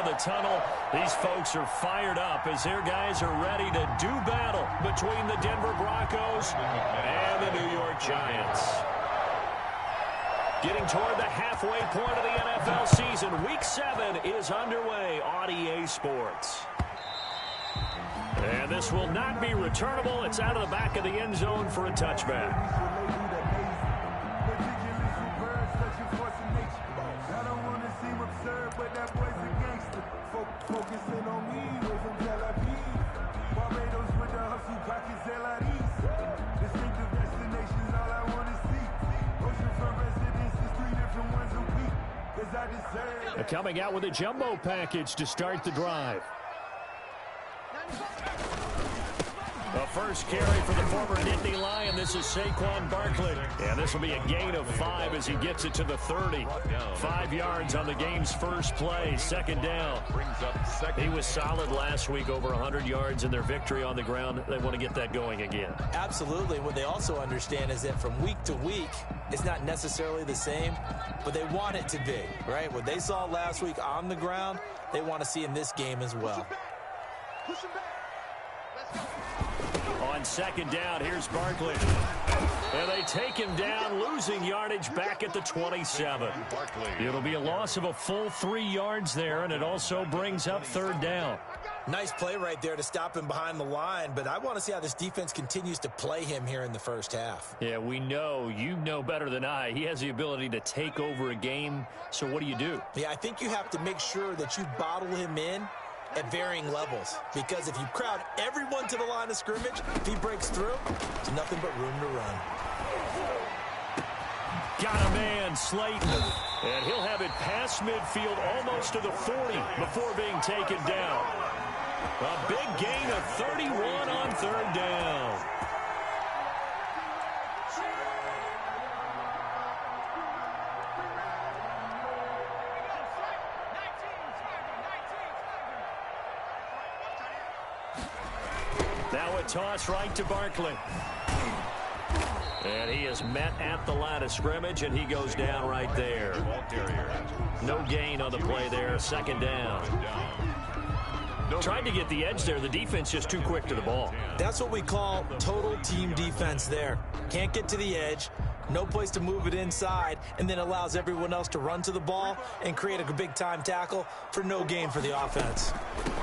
of the tunnel. These folks are fired up as their guys are ready to do battle between the Denver Broncos and the New York Giants. Getting toward the halfway point of the NFL season, Week 7 is underway on EA Sports. And this will not be returnable. It's out of the back of the end zone for a touchback. Coming out with a jumbo package to start the drive. The first carry for the former Nittany Lion. This is Saquon Barkley. And this will be a gain of 5 as he gets it to the 30. 5 yards on the game's first play. Second down. He was solid last week, over 100 yards in their victory on the ground. They want to get that going again. Absolutely. What they also understand is that from week to week, it's not necessarily the same, but they want it to be, right? What they saw last week on the ground, they want to see in this game as well. On second down, here's Barkley. And they take him down, losing yardage back at the 27. It'll be a loss of a full 3 yards there, and it also brings up third down. Nice play right there to stop him behind the line, but I want to see how this defense continues to play him here in the first half. Yeah, we know. You know better than I. He has the ability to take over a game, so what do you do? Yeah, I think you have to make sure that you bottle him in at varying levels, because if you crowd everyone to the line of scrimmage, if he breaks through, there's nothing but room to run. Got a man, Slayton, and he'll have it past midfield almost to the 40 before being taken down. A big gain of 31 on third down. Now a toss right to Barkley. And he is met at the line of scrimmage, and he goes down right there. No gain on the play there. Second down. Tried to get the edge there. The defense just too quick to the ball. That's what we call total team defense there. Can't get to the edge. No place to move it inside, and then allows everyone else to run to the ball and create a big-time tackle for no gain for the offense.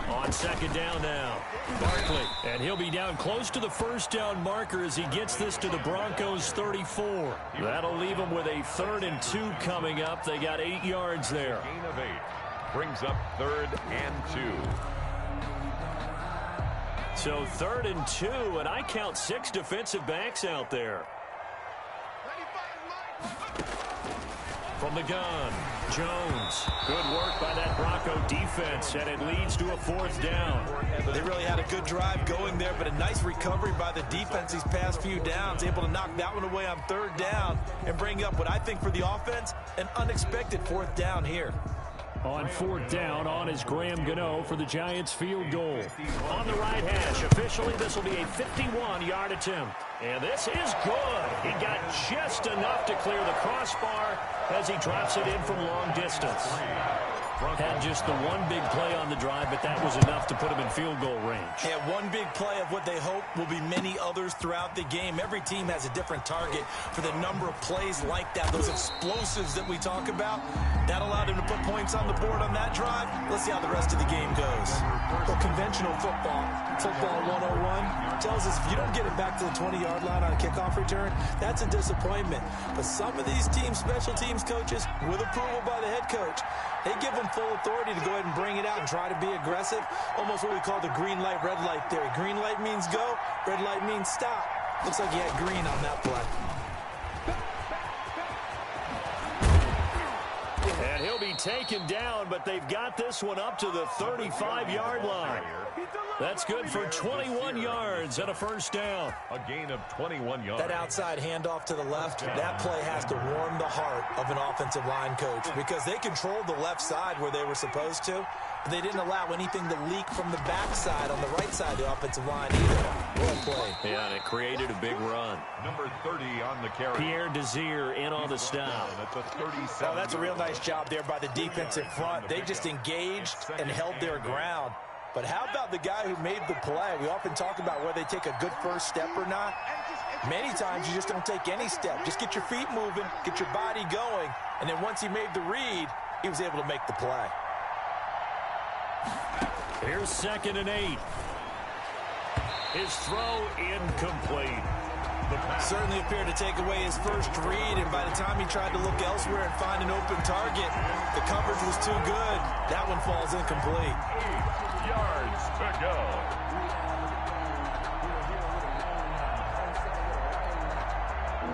On second down now, Barkley, and he'll be down close to the first down marker as he gets this to the Broncos' 34. That'll leave them with a 3rd and 2 coming up. They got 8 yards there. Gain of 8 brings up 3rd and 2. So 3rd and 2, and I count 6 defensive backs out there. From the gun, Jones. Good work by that Bronco defense, and it leads to a 4th down. They really had a good drive going there, but a nice recovery by the defense these past few downs, able to knock that one away on 3rd down and bring up what I think for the offense, an unexpected 4th down here. On 4th down, on is Graham Gano for the Giants field goal. On the right hash, officially this will be a 51-yard attempt. And this is good. He got just enough to clear the crossbar as he drops it in from long distance. Had just the one big play on the drive, but that was enough to put him in field goal range. Yeah, one big play of what they hope will be many others throughout the game. Every team has a different target for the number of plays like that, those explosives that we talk about. That allowed him to put points on the board on that drive. Let's see how the rest of the game goes. Well, conventional football 101, tells us if you don't get it back to the 20-yard line on a kickoff return, that's a disappointment. But some of these teams, special teams coaches, with approval by the head coach, they give them full authority to go ahead and bring it out and try to be aggressive. Almost what we call the green light, red light theory. Green light means go, red light means stop. Looks like he had green on that play. And he'll be taken down, but they've got this one up to the 35-yard line. That's good for 21 yards and a first down. A gain of 21 yards. That outside handoff to the left, that play has to warm the heart of an offensive line coach because they controlled the left side where they were supposed to. but they didn't allow anything to leak from the backside on the right side of the offensive line either. Well played. Yeah, and it created a big run. Number 30 on the carry. Pierre Desir in on the stop. Oh, that's a real nice job there by the defensive front. They just engaged and held their ground. But how about the guy who made the play? We often talk about whether they take a good first step or not. Many times you just don't take any step. Just get your feet moving, get your body going, and then once he made the read, he was able to make the play. Here's 2nd and 8. His throw incomplete. Certainly appeared to take away his first read, and by the time he tried to look elsewhere and find an open target, the coverage was too good. That one falls incomplete. 8 yards to go.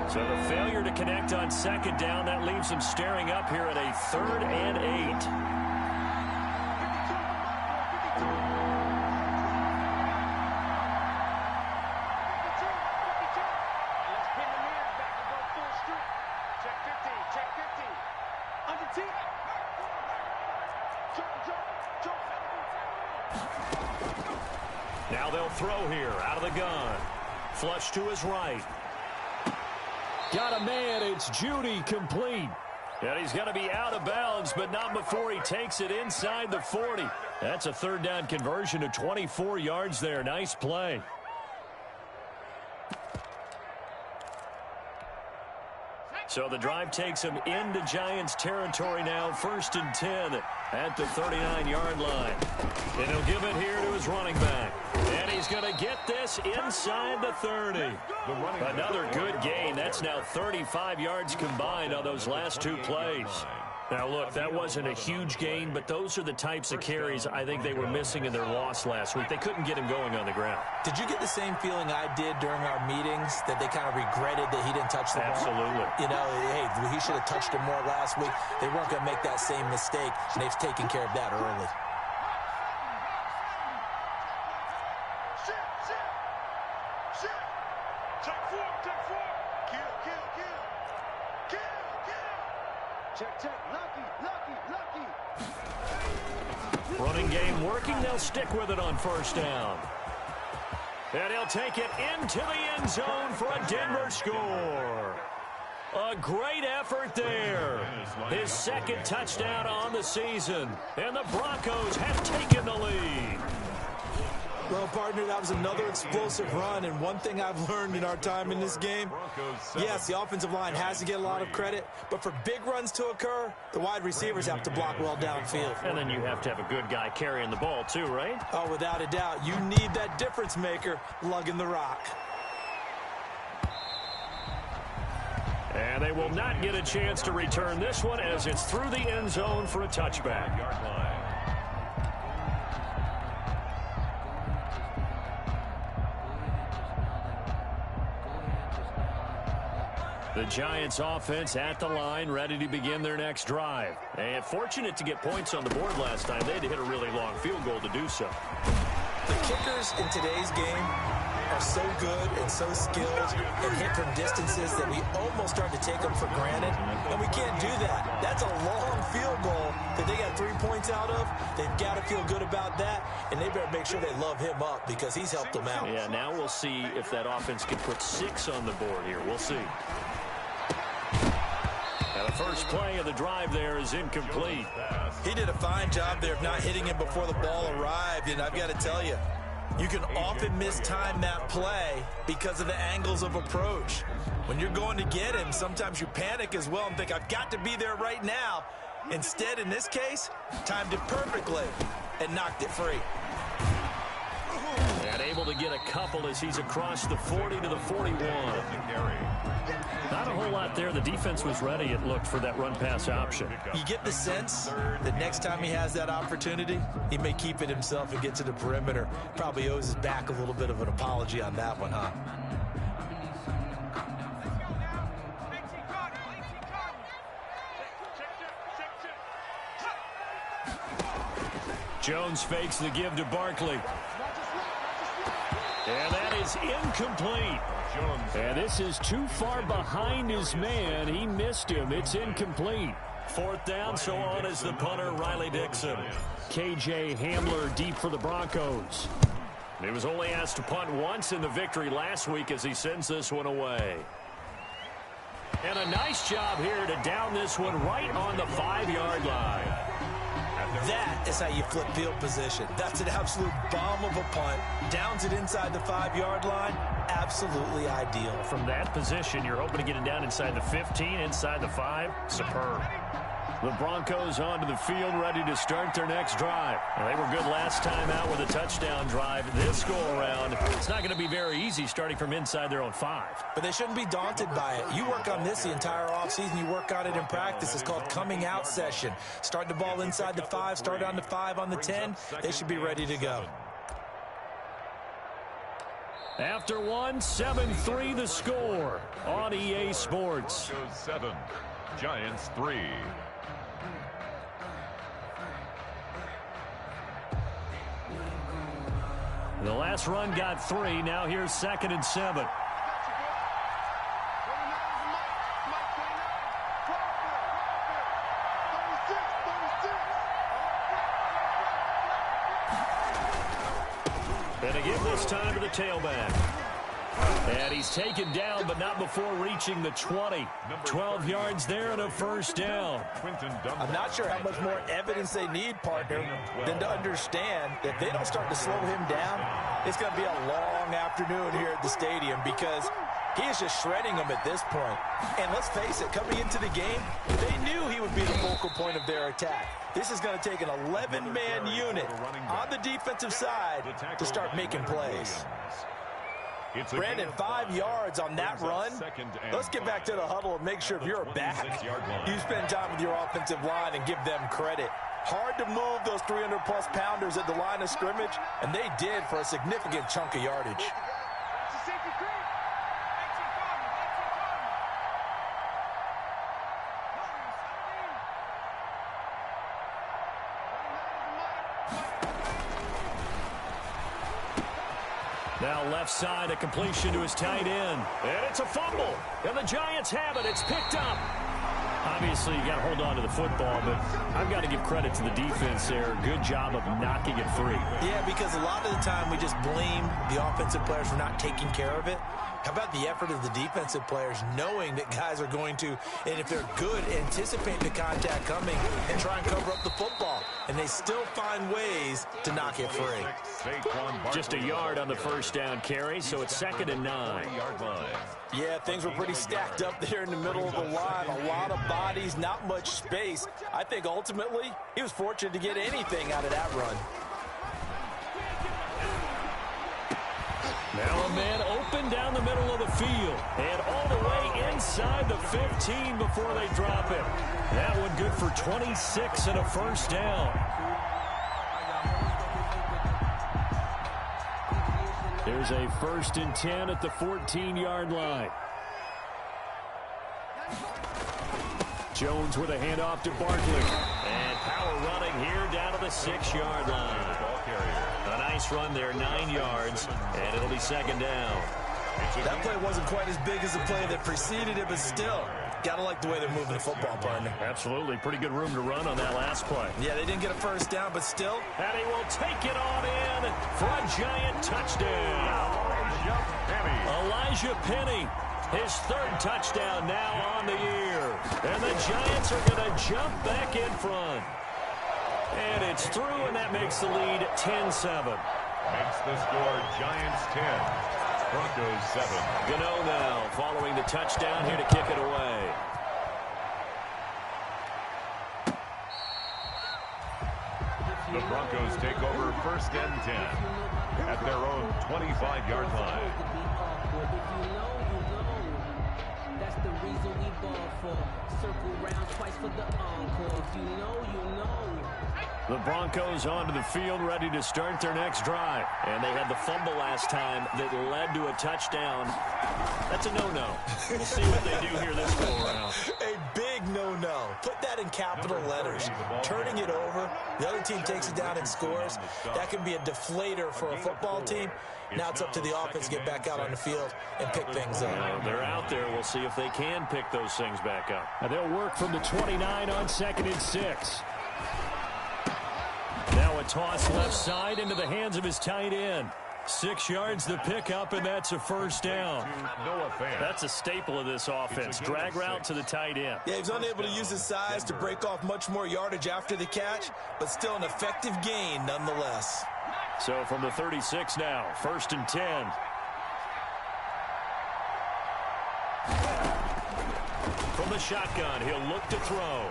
So the failure to connect on 2nd down, that leaves them staring up here at a 3rd and 8. Now they'll throw here out of the gun. Flush to his right. Got a man. It's Judy, complete. And he's going to be out of bounds, but not before he takes it inside the 40. That's a 3rd down conversion of 24 yards there. Nice play. So the drive takes him into Giants territory now. 1st and 10 at the 39-yard line. And he'll give it here to his running back. And he's going to get this inside the 30. Another good gain. That's now 35 yards combined on those last 2 plays. Now, look, that wasn't a huge gain, but those are the types of carries I think they were missing in their loss last week. They couldn't get him going on the ground. Did you get the same feeling I did during our meetings, that they kind of regretted that he didn't touch the ball? Absolutely. You know, hey, he should have touched it more last week. They weren't going to make that same mistake, and they've taken care of that early. Running game working. They'll stick with it on 1st down. And he'll take it into the end zone for a Denver score. A great effort there. His 2nd touchdown on the season. And the Broncos have taken the lead. Well, partner, that was another explosive run, and one thing I've learned in our time in this game, yes, the offensive line has to get a lot of credit, but for big runs to occur, the wide receivers have to block well downfield. And then you have to have a good guy carrying the ball too, right? Oh, without a doubt. You need that difference maker lugging the rock. And they will not get a chance to return this one as it's through the end zone for a touchback. The Giants offense at the line, ready to begin their next drive. And fortunate to get points on the board last time. They had to hit a really long field goal to do so. The kickers in today's game are so good and so skilled and hit from distances that we almost start to take them for granted. And we can't do that. That's a long field goal that they got 3 points out of. They've got to feel good about that, and they better make sure they love him up because he's helped them out. Yeah, now we'll see if that offense can put 6 on the board here. We'll see. Now the first play of the drive there is incomplete. He did a fine job there of not hitting him before the ball arrived, and I've got to tell you, you can often mistime that play because of the angles of approach. When you're going to get him, sometimes you panic as well and think, I've got to be there right now. Instead, in this case, timed it perfectly and knocked it free. And able to get a couple as he's across the 40 to the 41. Not a whole lot there. The defense was ready, it looked, for that run-pass option. You get the sense that next time he has that opportunity, he may keep it himself and get to the perimeter. Probably owes his back a little bit of an apology on that one, huh? Jones fakes the give to Barkley. And that is incomplete. And this is too far behind his man. He missed him. It's incomplete. 4th down, so on is the punter, Riley Dixon. K.J. Hamler deep for the Broncos. He was only asked to punt once in the victory last week as he sends this one away. And a nice job here to down this one right on the 5-yard line. That is how you flip field position. That's an absolute bomb of a punt. Downs it inside the 5-yard line. Absolutely ideal. From that position, you're hoping to get it down inside the 15, inside the 5. Superb. The Broncos onto the field, ready to start their next drive. Well, they were good last time out with a touchdown drive. This go-around, it's not going to be very easy starting from inside their own 5. But they shouldn't be daunted by it. You work on this the entire offseason. You work on it in practice. It's called coming out session. Start the ball inside the 5, start on the 5 on the 10. They should be ready to go. After one, 7-3 the score on EA Sports. 7, Giants 3. The last run got 3. Now here's 2nd and 7. And a give this time to the tailback. And he's taken down, but not before reaching the 20. 12 yards there and a 1st down. I'm not sure how much more evidence they need, partner, than to understand that if they don't start to slow him down, it's going to be a long afternoon here at the stadium because he is just shredding them at this point. And let's face it, coming into the game, they knew he would be the focal point of their attack. This is going to take an 11-man unit on the defensive side to start making plays. Brandon, 5 yards on that run. Let's get back to the huddle and make sure if you're back, you spend time with your offensive line and give them credit. Hard to move those 300-plus pounders at the line of scrimmage, and they did for a significant chunk of yardage. Now left side, a completion to his tight end. And it's a fumble. And the Giants have it. It's picked up. Obviously, you got to hold on to the football, but I've got to give credit to the defense there. Good job of knocking it free. Yeah, because a lot of the time we just blame the offensive players for not taking care of it. How about the effort of the defensive players knowing that guys are going to, and if they're good, anticipate the contact coming and try and cover up the football. And they still find ways to knock it free. Just a yard on the 1st down carry, so it's 2nd and 9. Yeah, things were pretty stacked up there in the middle of the line. A lot of bodies, not much space. I think ultimately he was fortunate to get anything out of that run. Now a man open down the middle of the field. And all the way inside the 15 before they drop it. That one good for 26 and a 1st down. There's a 1st and 10 at the 14-yard line. Jones with a handoff to Barkley. And power running here down to the 6-yard line. A nice run there, 9 yards, and it'll be 2nd down. That play wasn't quite as big as the play that preceded it, but still, gotta like the way they're moving the football, partner. Absolutely, pretty good room to run on that last play. Yeah, they didn't get a 1st down, but still. And he will take it on in for a Giant touchdown. Elijah Penny, his 3rd touchdown now on the year. And the Giants are going to jump back in front. And it's through, and that makes the lead 10-7. Makes the score Giants 10, Broncos 7. Gano now following the touchdown here to kick it away. The Broncos take over 1st and 10 at their own 25-yard line. That's the reason we ball for. Circle round twice for the encore. If you know, you know. The Broncos onto the field, ready to start their next drive. And they had the fumble last time that led to a touchdown. That's a no-no. We'll see what they do here this go around. A big big no-no. Put that in capital letters. Turning it over, the other team takes it down and scores. That can be a deflator for a football team. Now it's up to the offense to get back out on the field and pick things up. They're out there. We'll see if they can pick those things back up. And they'll work from the 29 on 2nd and 6. Now a toss left side into the hands of his tight end. 6 yards the pickup, and that's a first down. That's a staple of this offense. Drag route to the tight end. Yeah, he's unable to use his size to break off much more yardage after the catch, but still an effective gain nonetheless. So from the 36 now, 1st and 10. From the shotgun, he'll look to throw.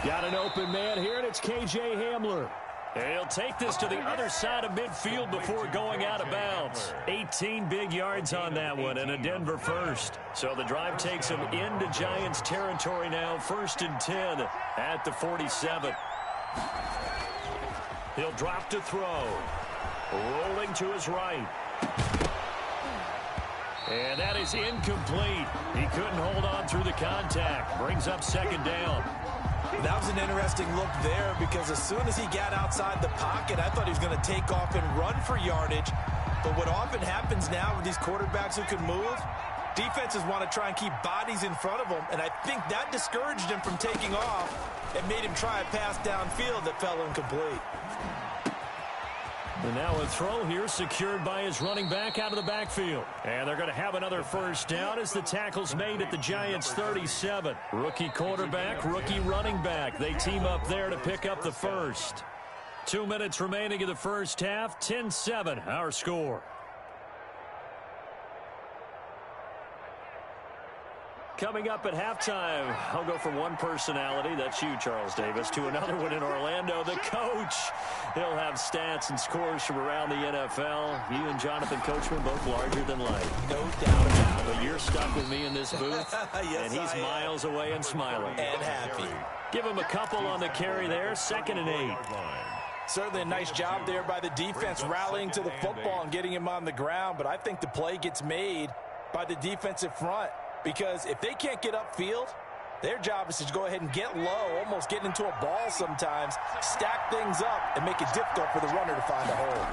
Got an open man here, and it's K.J. Hamler. He'll take this to the other side of midfield before going out of bounds. 18 big yards on that one, and a Denver first. So the drive takes him into Giants territory now, 1st and 10 at the 47. He'll drop to throw. Rolling to his right. And that is incomplete. He couldn't hold on through the contact. Brings up 2nd down. That was an interesting look there because as soon as he got outside the pocket, I thought he was going to take off and run for yardage. But what often happens now with these quarterbacks who can move, defenses want to try and keep bodies in front of them, and I think that discouraged him from taking off and made him try a pass downfield that fell incomplete. And now a throw here secured by his running back out of the backfield. And they're going to have another first down as the tackle's made at the Giants' 37. Rookie quarterback, rookie running back. They team up there to pick up the first. 2 minutes remaining in the first half. 10-7 our score. Coming up at halftime, I'll go from one personality, that's you, Charles Davis, to another one in Orlando, the coach. He'll have stats and scores from around the NFL. You and Jonathan Coachman both larger than life. No doubt about it. But you're stuck with me in this booth, yes, and he's miles away and smiling. And happy. Give him a couple on the carry there, 2nd and 8. Certainly a nice job there by the defense rallying to the football and getting him on the ground, but I think the play gets made by the defensive front. Because if they can't get upfield, their job is to go ahead and get low, almost get into a ball sometimes, stack things up, and make it difficult for the runner to find a hole.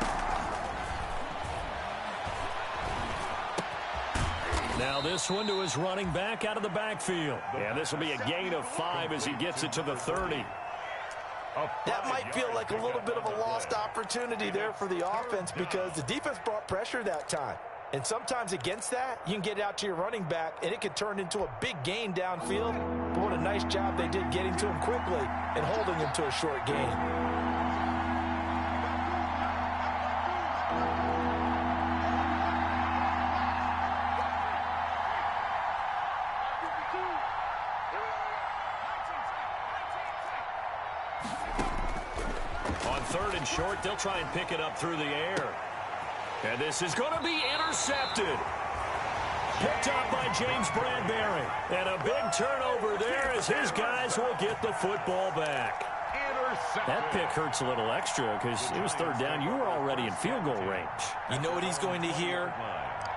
Now this one to his running back out of the backfield. And this will be a gain of 5 as he gets it to the 30. That might feel like a little bit of a lost opportunity there for the offense because the defense brought pressure that time. And sometimes against that, you can get out to your running back, and it could turn into a big gain downfield. But what a nice job they did getting to him quickly and holding him to a short gain. On 3rd and short, they'll try and pick it up through the air. And this is going to be intercepted. Picked up by James Bradbury. And a big turnover there as his guys will get the football back. That pick hurts a little extra because it was 3rd down. You were already in field goal range. You know what he's going to hear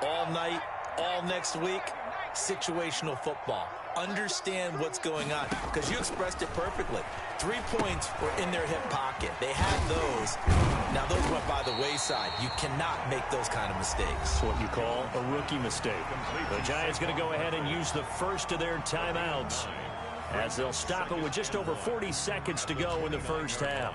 all night, all next week? Situational football. Understand what's going on because you expressed it perfectly. 3 points were in their hip pocket. They had those. Now those went by the wayside. You cannot make those kind of mistakes. That's what you call a rookie mistake. The Giants going to go ahead and use the first of their timeouts as they'll stop it with just over 40 seconds to go in the first half.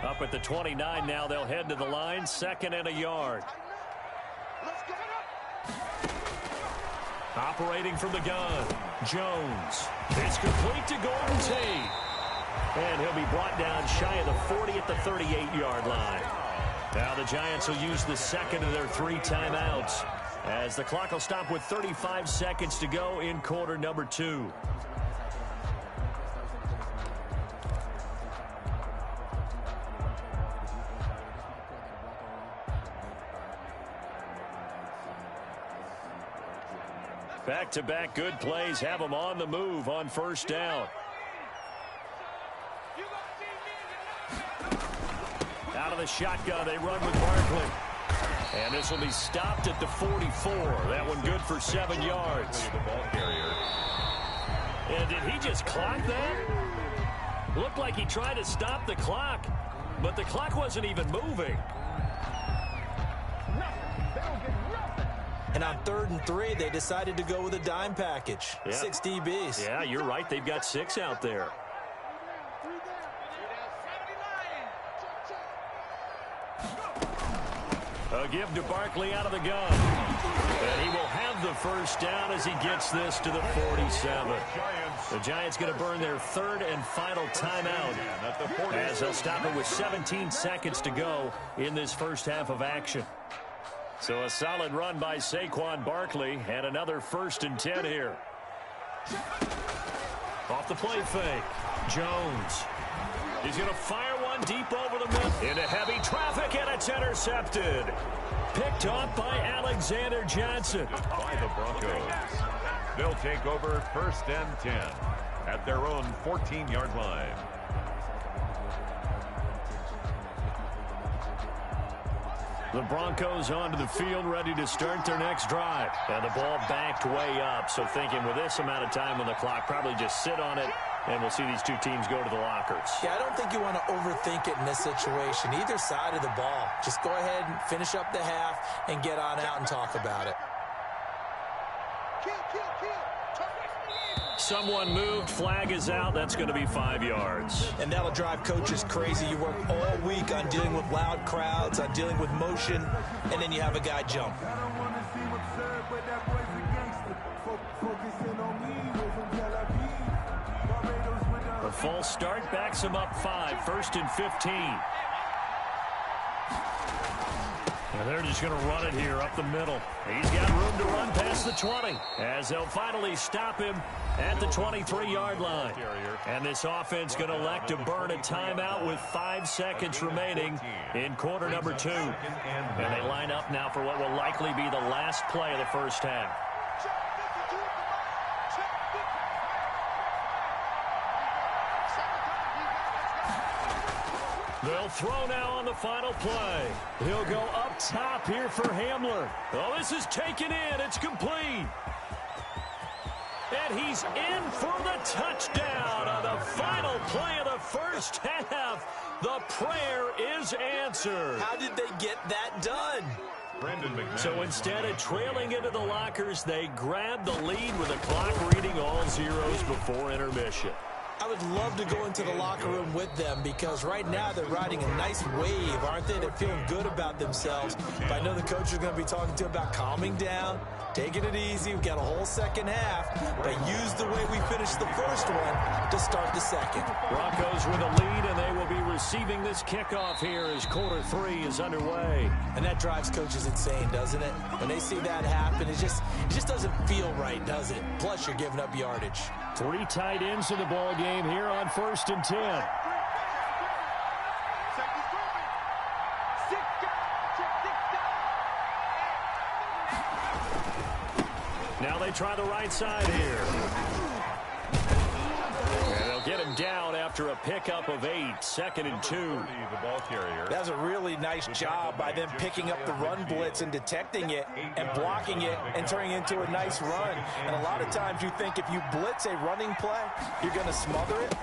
Up at the 29 now, they'll head to the line, 2nd and a yard. Operating from the gun, Jones. It's complete to Golden Tate. And he'll be brought down shy of the 40 at the 38-yard line. Now the Giants will use the 2nd of their 3 timeouts as the clock will stop with 35 seconds to go in quarter number 2. Back-to-back good plays have them on the move on 1st down. of the shotgun. They run with Barkley. And this will be stopped at the 44. That one good for 7 yards. The ball carrier. And did he just clock that? Looked like he tried to stop the clock, but the clock wasn't even moving. And on 3rd and 3, they decided to go with a dime package. Yeah. 6 DBs. Yeah, you're right. They've got 6 out there. A give to Barkley out of the gun. And he will have the first down as he gets this to the 47. The Giants going to burn their 3rd and final timeout as they'll stop it with 17 seconds to go in this first half of action. So a solid run by Saquon Barkley and another 1st and 10 here. Off the play fake. Jones. He's going to fire one deep over the middle. Into heavy traffic, and it's intercepted. Picked off by Alexander Johnson. By the Broncos. They'll take over 1st and 10 at their own 14-yard line. The Broncos onto the field, ready to start their next drive. And the ball backed way up, so thinking with this amount of time on the clock, probably just sit on it, and we'll see these two teams go to the lockers. Yeah, I don't think you want to overthink it in this situation. Either side of the ball. Just go ahead and finish up the half and get on out and talk about it. Someone moved. Flag is out. That's going to be 5 yards. And that'll drive coaches crazy. You work all week on dealing with loud crowds, on dealing with motion, and then you have a guy jump. A false start backs him up 5. 1st and 15. And they're just going to run it here up the middle. He's got room to run past the 20 as they'll finally stop him at the 23-yard line. And this offense going to elect to burn a timeout with 5 seconds remaining in quarter number 2. And they line up now for what will likely be the last play of the first half. They'll throw now on the final play. He'll go up top here for Hamler. Oh, this is taken in. It's complete. And he's in for the touchdown on the final play of the first half. The prayer is answered. How did they get that done? So instead of trailing into the lockers, they grabbed the lead with the clock reading all zeros before intermission. I would love to go into the locker room with them because right now they're riding a nice wave, aren't they? They're feeling good about themselves. But I know the coach is going to be talking to them about calming down, taking it easy. We've got a whole second half, but use the way we finished the first one to start the second. Broncos with a lead, and they will be receiving this kickoff here as quarter 3 is underway. And that drives coaches insane, doesn't it? When they see that happen, it just doesn't feel right, does it? Plus, you're giving up yardage. 3 tight ends in the ball game here on 1st and 10. Now they try the right side here. And they'll get him down after a pickup of 8. 2nd and 2. The ball carrier. That's a really nice job by them picking up the run blitz and detecting it and blocking it and turning it into a nice run. And a lot of times you think if you blitz a running play, you're going to smother it.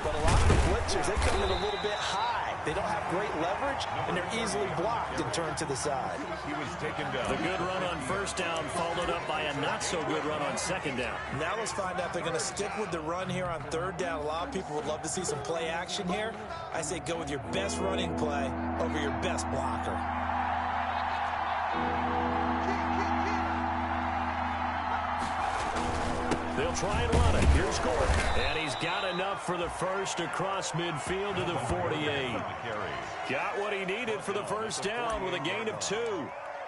But a lot of the blitzers, they come in a little bit high. They don't have great leverage, and they're easily blocked and turned to the side. He was taken down. The good run on 1st down followed up by a not-so-good run on 2nd down. Now let's find out if they're going to stick with the run here on 3rd down. A lot of people would love to see some play action here. I say go with your best running play over your best blocker. They'll try and run it. Here's Gordon. And he's got enough for the first across midfield to the 48. Got what he needed for the first down with a gain of 2.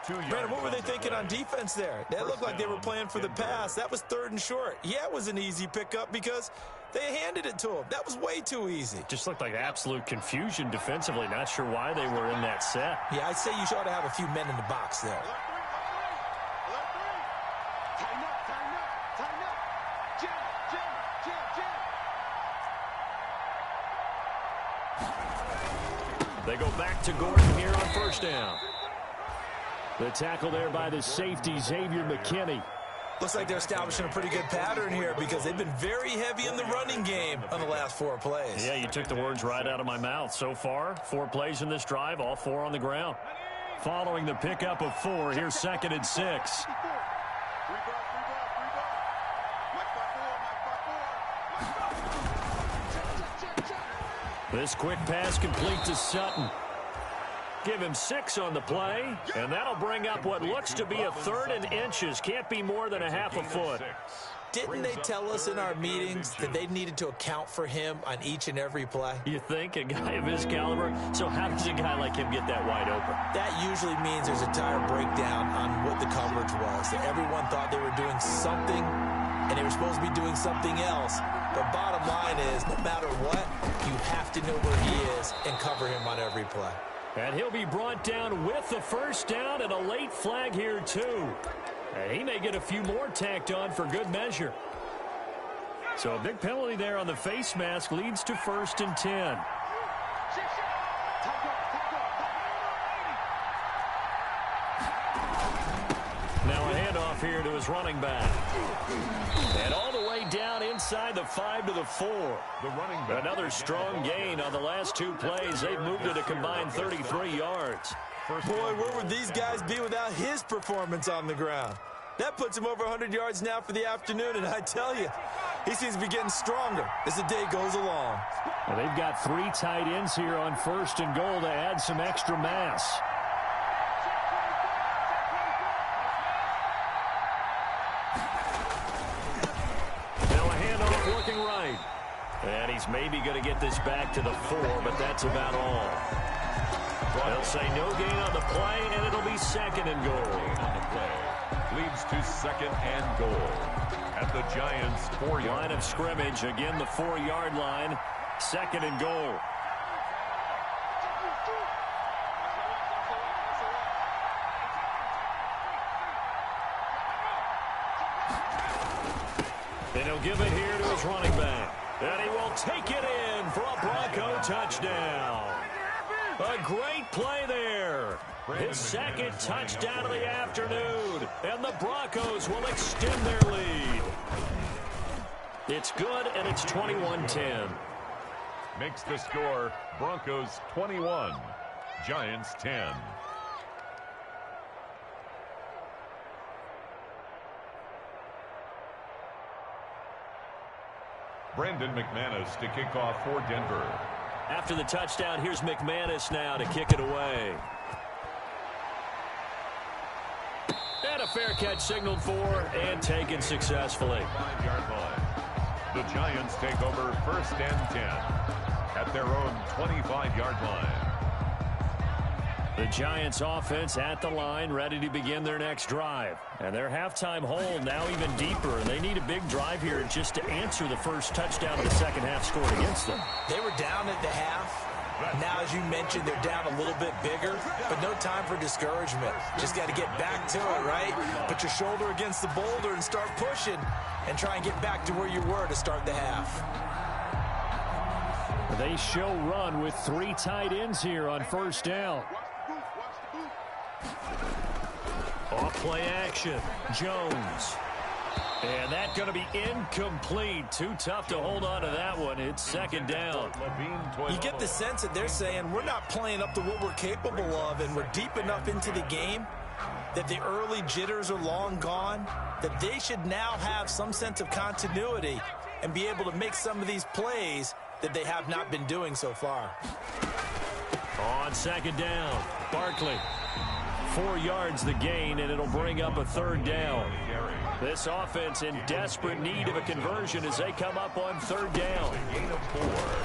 Brandon, what were they thinking on defense there? They looked like they were playing for the pass. That was 3rd and short. Yeah, it was an easy pickup because they handed it to him. That was way too easy. Just looked like absolute confusion defensively. Not sure why they were in that set. Yeah, I'd say you ought to have a few men in the box there. They go back to Gordon here on first down. The tackle there by the safety, Xavier McKinney. Looks like they're establishing a pretty good pattern here because they've been very heavy in the running game on the last 4 plays. Yeah, you took the words right out of my mouth. So far, 4 plays in this drive, all 4 on the ground. Following the pickup of 4, here's 2nd and 6. This quick pass complete to Sutton. Give him 6 on the play, and that'll bring up what looks to be a 3rd and inches. Can't be more than a half a foot. Didn't they tell us in our meetings that they needed to account for him on each and every play? You think? A guy of his caliber? So how does a guy like him get that wide open? That usually means there's a tire breakdown on what the coverage was. That everyone thought they were doing something, and they were supposed to be doing something else. But bottom line is, no matter what, you have to know where he is and cover him on every play. And he'll be brought down with the first down and a late flag here, too. And he may get a few more tacked on for good measure. So a big penalty there on the face mask leads to 1st and 10. Now a handoff here to his running back. And all the way down inside the 5 to the 4. The running back. Another strong gain on the last 2 plays. They've moved it a combined 33 yards. Boy, where would these guys be without his performance on the ground? That puts him over 100 yards now for the afternoon, and I tell you, he seems to be getting stronger as the day goes along. Well, they've got 3 tight ends here on 1st and goal to add some extra mass. Now a handoff looking right. And he's maybe going to get this back to the 4, but that's about all. They'll say no gain on the play, and it'll be 2nd and goal. On the play. Leads to 2nd and goal. At the Giants' 4-yard line of scrimmage. Again, the 4-yard line. 2nd and goal. And he'll give it here to his running back. And he will take it in for a Bronco touchdown. A great play there. His 2nd touchdown of the afternoon. And the Broncos will extend their lead. It's good, and it's 21-10. makes the score Broncos 21, Giants 10. Brandon McManus to kick off for Denver. After the touchdown, here's McManus now to kick it away. And a fair catch signaled for and taken successfully. 5-yard line. The Giants take over 1st and 10 at their own 25-yard line. The Giants offense at the line, ready to begin their next drive. And their halftime hole now even deeper. They need a big drive here just to answer the first touchdown of the second half scored against them. They were down at the half. Now, as you mentioned, they're down a little bit bigger, but no time for discouragement. Just got to get back to it, right? Put your shoulder against the boulder and start pushing and try and get back to where you were to start the half. They show run with 3 tight ends here on first down. Off play action. Jones. And that's going to be incomplete. Too tough to hold on to that one. It's second down. You get the sense that they're saying we're not playing up to what we're capable of, and we're deep enough into the game that the early jitters are long gone, that they should now have some sense of continuity and be able to make some of these plays that they have not been doing so far. On second down, Barkley. 4 yards the gain, and it'll bring up a third down. This offense in desperate need of a conversion as they come up on third down.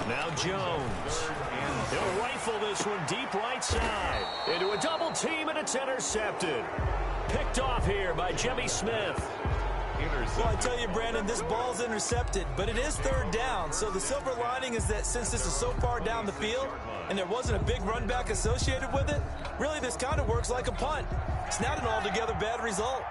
Now Jones. He'll rifle this one deep right side. Into a double team, and it's intercepted. Picked off here by Jimmy Smith. Well, I tell you, Brandon, this ball's intercepted, but it is third down. So the silver lining is that since this is so far down the field and there wasn't a big run back associated with it, really this kind of works like a punt. It's not an altogether bad result.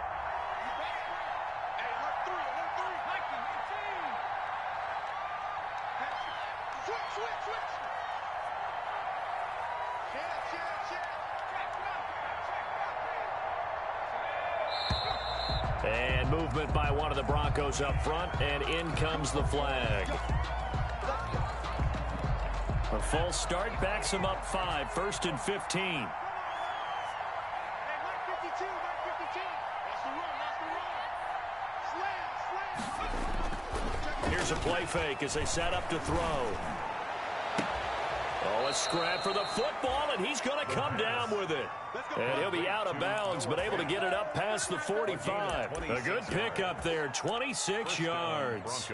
And movement by one of the Broncos up front, and in comes the flag. A false start backs him up 5, 1st and 15. Here's a play fake as they set up to throw. Oh, a scrap for the football, and he's going to come down with it. And he'll be out of bounds, but able to get it up past the 45. A good pickup there, 26 yards.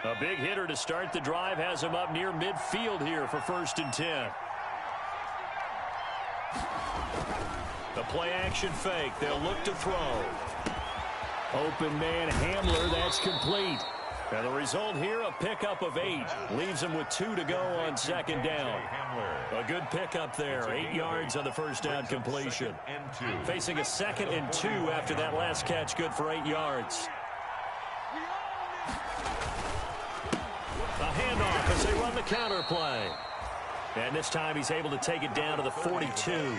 A big hitter to start the drive has him up near midfield here for 1st and 10. The play action fake. They'll look to throw. Open man Hamler, that's complete. And the result here, a pickup of 8. Leaves him with 2 to go on 2nd down. A good pickup there. 8 yards on the 1st down completion. Facing a 2nd and 2 after that last catch, good for 8 yards. A handoff as they run the counter play. And this time he's able to take it down to the 42.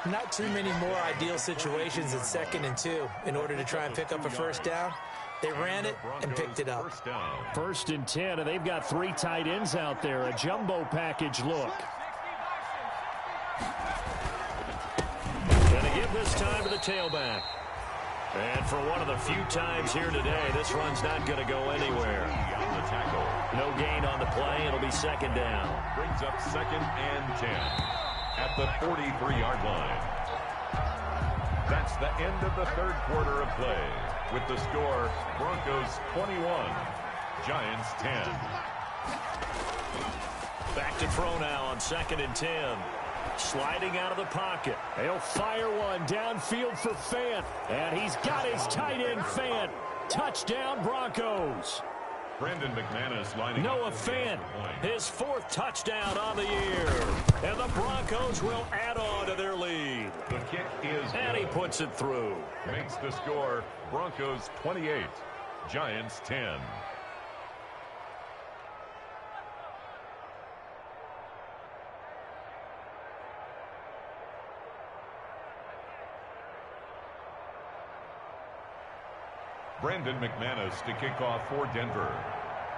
Not too many more ideal situations in 2nd and 2 in order to try and pick up a 1st down. They ran it and picked it up. 1st and 10, and they've got 3 tight ends out there. A jumbo package look. Going to give this time to the tailback. And for one of the few times here today, this run's not going to go anywhere. No gain on the play. It'll be 2nd down. Brings up 2nd and 10 at the 43-yard line. That's the end of the 3rd quarter of play. With the score, Broncos 21, Giants 10. Back to throw now on 2nd and 10. Sliding out of the pocket. He'll fire one downfield for Fant. And he's got his tight end Fant. Touchdown Broncos. Brandon McManus lining Noah Fant, his 4th touchdown on the year. And the Broncos will add on to their lead. The kick is and he puts it through. Makes the score Broncos 28, Giants 10. Brandon McManus to kick off for Denver.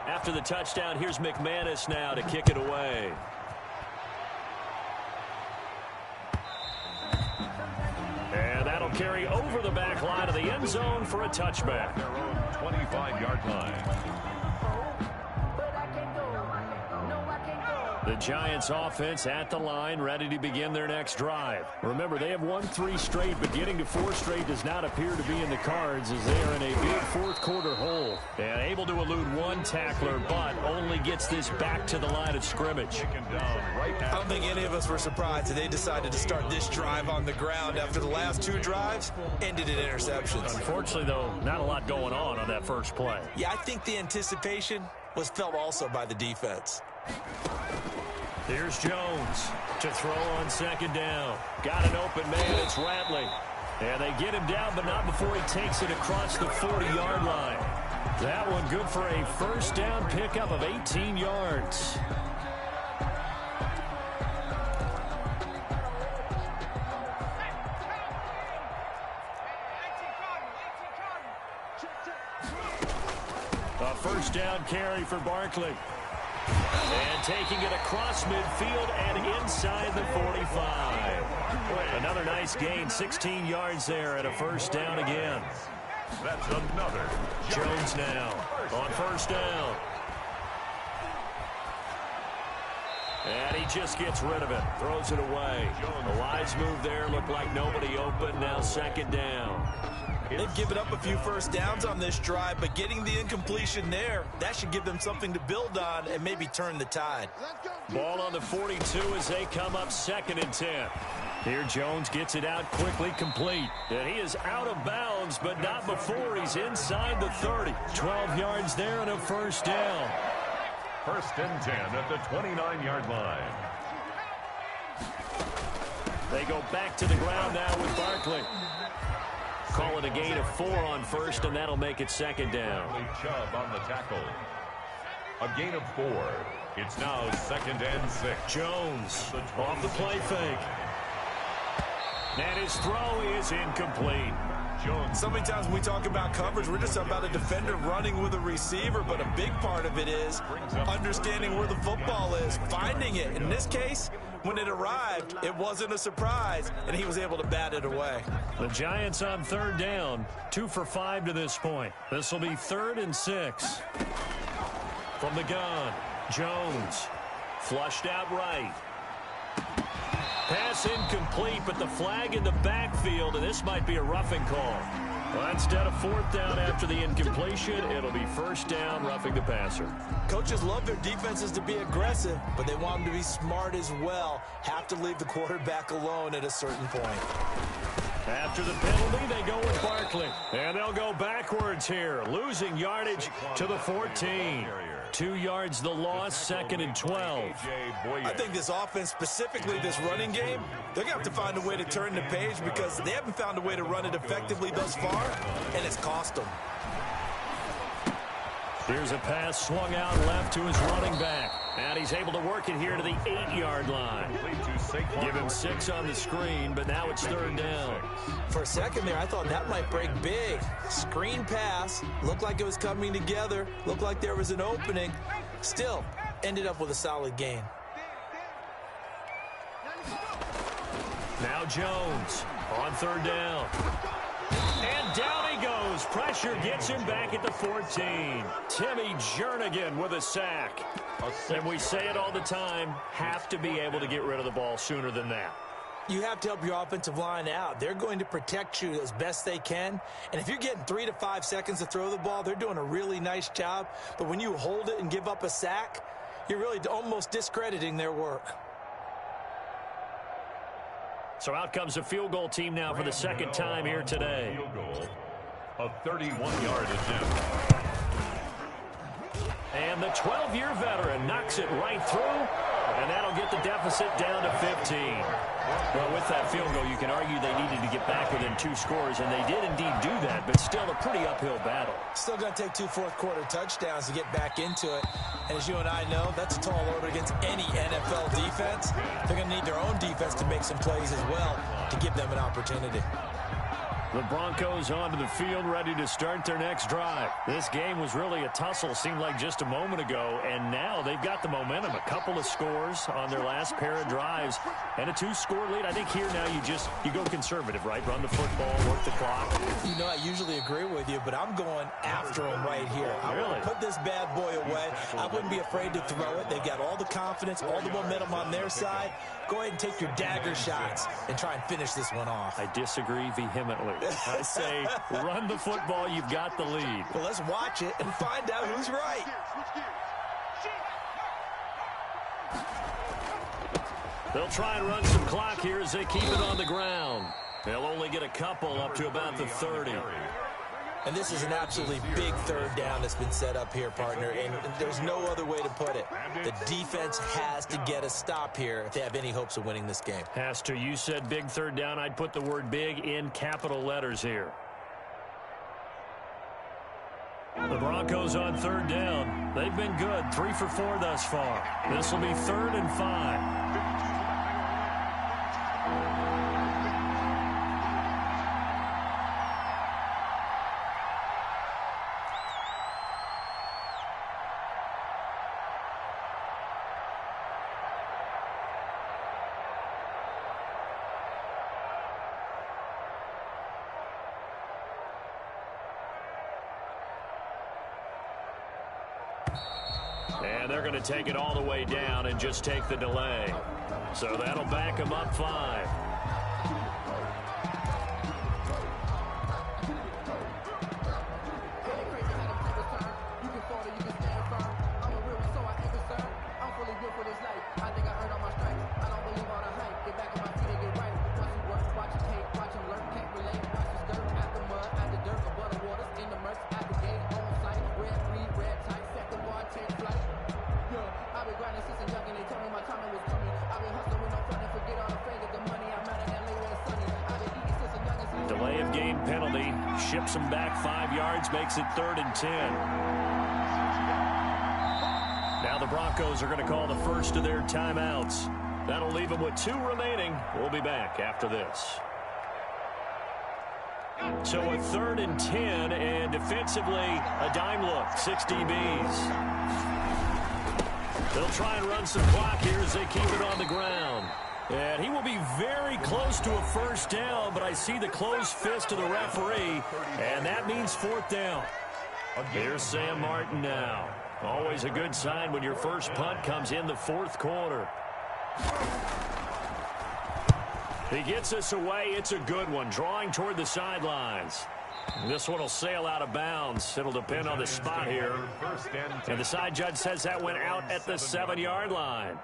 After the touchdown, here's McManus now to kick it away. And that'll carry over the back line of the end zone for a touchback. Their own 25-yard line. The Giants offense at the line, ready to begin their next drive. Remember, they have won 3 straight, but getting to 4 straight does not appear to be in the cards as they are in a big 4th quarter hole. And able to elude 1 tackler, but only gets this back to the line of scrimmage. I don't think any of us were surprised that they decided to start this drive on the ground after the last 2 drives ended in interceptions. Unfortunately, though, not a lot going on that first play. Yeah, I think the anticipation was felt also by the defense. Here's Jones to throw on 2nd down. Got an open man. It's Ratley. And they get him down, but not before he takes it across the 40-yard line. That one good for a 1st down pickup of 18 yards. A 1st down carry for Barkley. And taking it across midfield and inside the 45. Another nice gain, 16 yards there and a 1st down again. That's another. Jones now on 1st down. And he just gets rid of it, throws it away. A wise move there, looked like nobody open, now 2nd down. They've given up a few 1st downs on this drive, but getting the incompletion there, that should give them something to build on and maybe turn the tide. Ball on the 42 as they come up 2nd and 10. Here Jones gets it out quickly, complete. And he is out of bounds, but not before he's inside the 30. 12 yards there and a 1st down. 1st and 10 at the 29-yard line. They go back to the ground now with Barkley. Call it a gain of 4 on 1st, and that'll make it 2nd down. Chubb on the tackle. A gain of 4. It's now 2nd and 6. Jones off the play fake. And his throw is incomplete. So many times when we talk about coverage, we're just about a defender running with a receiver, but a big part of it is understanding where the football is, finding it. In this case, when it arrived, it wasn't a surprise, and he was able to bat it away. The Giants on third down, 2 for 5 to this point. This will be 3rd and 6. From the gun, Jones, flushed out right. Pass incomplete, but the flag in the backfield, and this might be a roughing call. Well, instead of 4th down after the incompletion, it'll be 1st down, roughing the passer. Coaches love their defenses to be aggressive, but they want them to be smart as well. Have to leave the quarterback alone at a certain point. After the penalty, they go with Barkley. And they'll go backwards here, losing yardage to the 14. 2 yards the loss, 2nd and 12. I think this offense, specifically this running game, they're going to have to find a way to turn the page because they haven't found a way to run it effectively thus far, and it's cost them. Here's a pass swung out left to his running back. And he's able to work it here to the 8-yard line. Give him 6 on the screen, but now it's 3rd down. For a second there, I thought that might break big. Screen pass, looked like it was coming together, looked like there was an opening. Still, ended up with a solid gain. Now Jones on 3rd down. And down he goes. Pressure gets him back at the 14. Timmy Jernigan with a sack. And we say it all the time, have to be able to get rid of the ball sooner than that. You have to help your offensive line out. They're going to protect you as best they can. And if you're getting 3 to 5 seconds to throw the ball, they're doing a really nice job. But when you hold it and give up a sack, you're really almost discrediting their work. So out comes a field goal team now for the 2nd time here today. Field goal, a 31-yard attempt. And the 12-year veteran knocks it right through, and that'll get the deficit down to 15. Well, with that field goal, you can argue they needed to get back within 2 scores, and they did indeed do that, but still a pretty uphill battle. Still going to take 2 fourth-quarter touchdowns to get back into it. And as you and I know, that's a tall order against any NFL defense. They're going to need their own defense to make some plays as well to give them an opportunity. The Broncos onto the field, ready to start their next drive. This game was really a tussle, seemed like just a moment ago, and now they've got the momentum. A couple of scores on their last pair of drives, and a 2-score lead. I think here now you go conservative, right? Run the football, work the clock. You know, I usually agree with you, but I'm going after them right here. I want to put this bad boy away. I wouldn't be afraid to throw it. They've got all the confidence, all the momentum on their side. Go ahead and take your dagger shots and try and finish this one off. I disagree vehemently. I say run the football, you've got the lead. Well, let's watch it and find out who's right. They'll try and run some clock here as they keep it on the ground. They'll only get a couple up to about the 30. And this is an absolutely big 3rd down that's been set up here, partner, and there's no other way to put it. The defense has to get a stop here if they have any hopes of winning this game. Has to. You said big 3rd down. I'd put the word big in capital letters here. The Broncos on 3rd down. They've been good. 3 for 4 thus far. This will be 3rd and 5. And they're going to take it all the way down and just take the delay. So that'll back them up 5. Delay of game penalty ships them back 5 yards, makes it 3rd and 10. Now the Broncos are going to call the first of their timeouts. That'll leave them with 2 remaining. We'll be back after this. So a 3rd and 10, and defensively, a dime look, 6 DBs. They'll try and run some clock here as they keep it on the ground. And he will be very close to a first down, but I see the closed fist of the referee, and that means 4th down. Here's Sam Martin now. Always a good sign when your first punt comes in the 4th quarter. He gets us away. It's a good one, drawing toward the sidelines. This one will sail out of bounds. It'll depend on the spot here. And the side judge says that went out at the 7-yard line.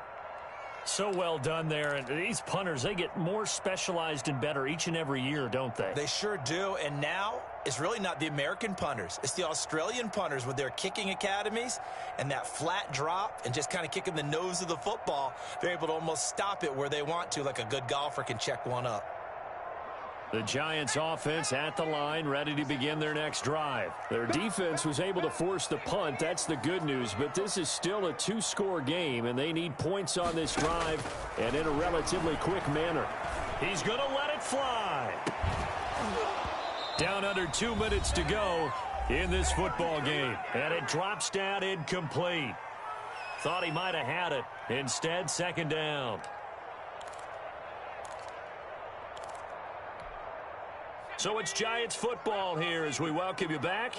So well done there. And these punters, they get more specialized and better each and every year, don't they? They sure do. And now it's really not the American punters. It's the Australian punters with their kicking academies and that flat drop and just kind of kicking the nose of the football. They're able to almost stop it where they want to, like a good golfer can check one up. The Giants offense at the line, ready to begin their next drive. Their defense was able to force the punt. That's the good news, but this is still a 2-score game, and they need points on this drive and in a relatively quick manner. He's going to let it fly. Down under 2 minutes to go in this football game, and it drops down incomplete. Thought he might have had it. Instead, 2nd down. So it's Giants football here as we welcome you back.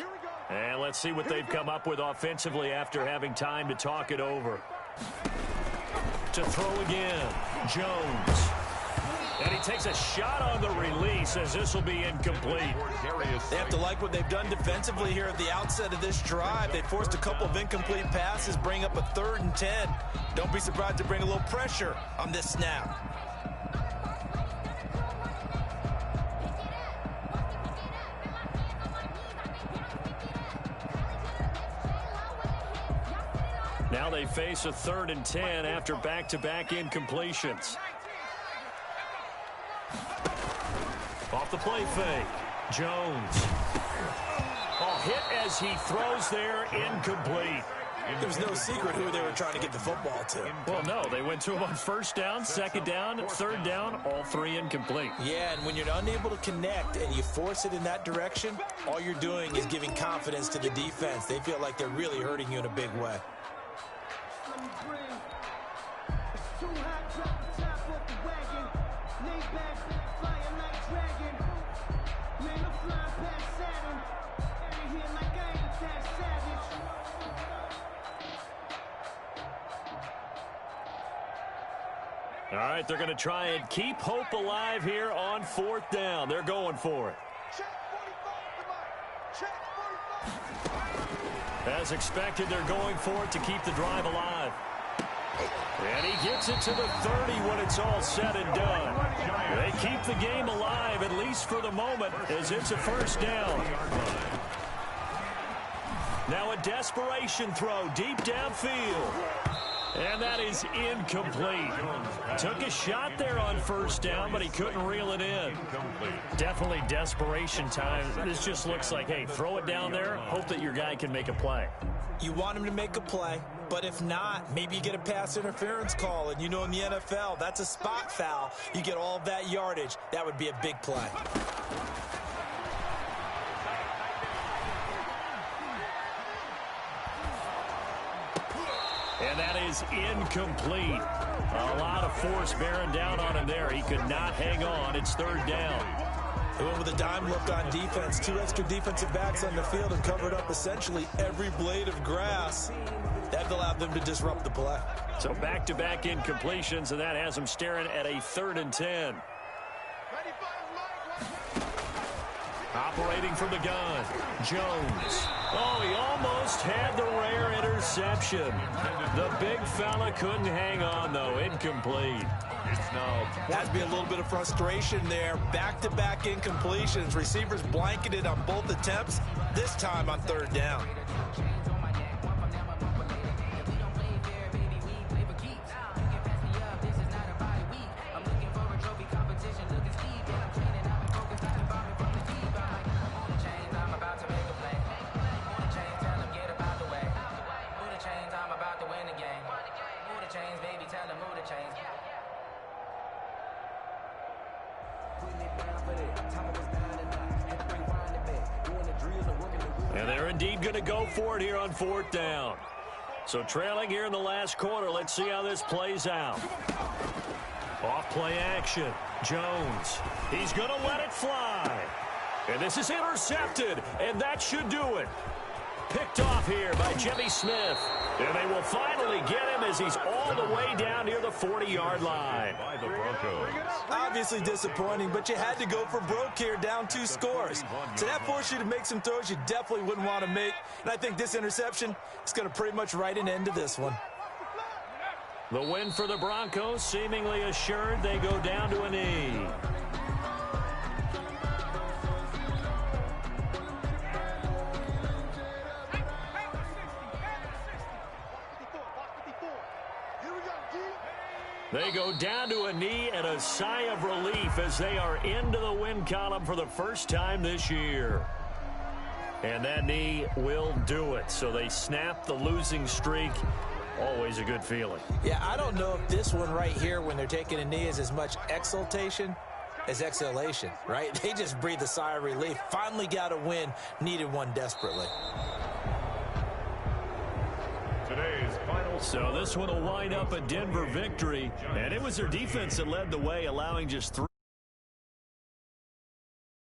And let's see what they've come up with offensively after having time to talk it over. To throw again, Jones. And he takes a shot on the release as this will be incomplete. They have to like what they've done defensively here at the outset of this drive. They forced a couple of incomplete passes, bring up a 3rd and 10. Don't be surprised to bring a little pressure on this snap. Now they face a 3rd and 10 after back-to-back incompletions. Off the play fake, Jones. Oh, hit as he throws there, incomplete. There's no secret who they were trying to get the football to. Well, no, they went to him on 1st down, 2nd down, 3rd down, all 3 incomplete. Yeah, and when you're unable to connect and you force it in that direction, all you're doing is giving confidence to the defense. They feel like they're really hurting you in a big way. All right, they're going to try and keep hope alive here on 4th down. They're going for it. As expected, they're going for it to keep the drive alive. And he gets it to the 30 when it's all said and done. They keep the game alive, at least for the moment, as it's a 1st down. Now a desperation throw deep downfield. And that is incomplete. Took a shot there on 1st down, but he couldn't reel it in. Definitely desperation time. This just looks like, hey, throw it down there, hope that your guy can make a play. You want him to make a play, but if not, maybe you get a pass interference call. And you know in the NFL, that's a spot foul. You get all of that yardage. That would be a big play. And that is incomplete. A lot of force bearing down on him there. He could not hang on. It's 3rd down. They went with a dime look on defense. 2 extra defensive backs on the field and covered up essentially every blade of grass. That allowed them to disrupt the play. So back-to-back incompletions, and that has them staring at a 3rd and 10. Operating from the gun, Jones. Oh, he almost had the rare interception. The big fella couldn't hang on, though. Incomplete. Has to be a little bit of frustration there. Back-to-back incompletions. Receivers blanketed on both attempts, this time on 3rd down. Putting it down. And they're indeed going to go for it here on 4th down. So trailing here in the last quarter. Let's see how this plays out. Off play action. Jones. He's going to let it fly. And this is intercepted. And that should do it. Picked off here by Jimmy Smith. And they will finally get him as he's all the way down near the 40-yard line. By the Broncos. Obviously disappointing, but you had to go for broke here, down 2 scores. So that forced you to make some throws you definitely wouldn't want to make. And I think this interception is going to pretty much write an end to this one. The win for the Broncos seemingly assured. They go down to a knee. They go down to a knee and a sigh of relief as they are into the win column for the first time this year. And that knee will do it. So they snap the losing streak. Always a good feeling. Yeah, I don't know if this one right here when they're taking a knee is as much exultation as exhalation, right? They just breathe a sigh of relief. Finally got a win. Needed one desperately. Today's final. So this one will wind up a Denver victory. And it was their defense that led the way, allowing just 3.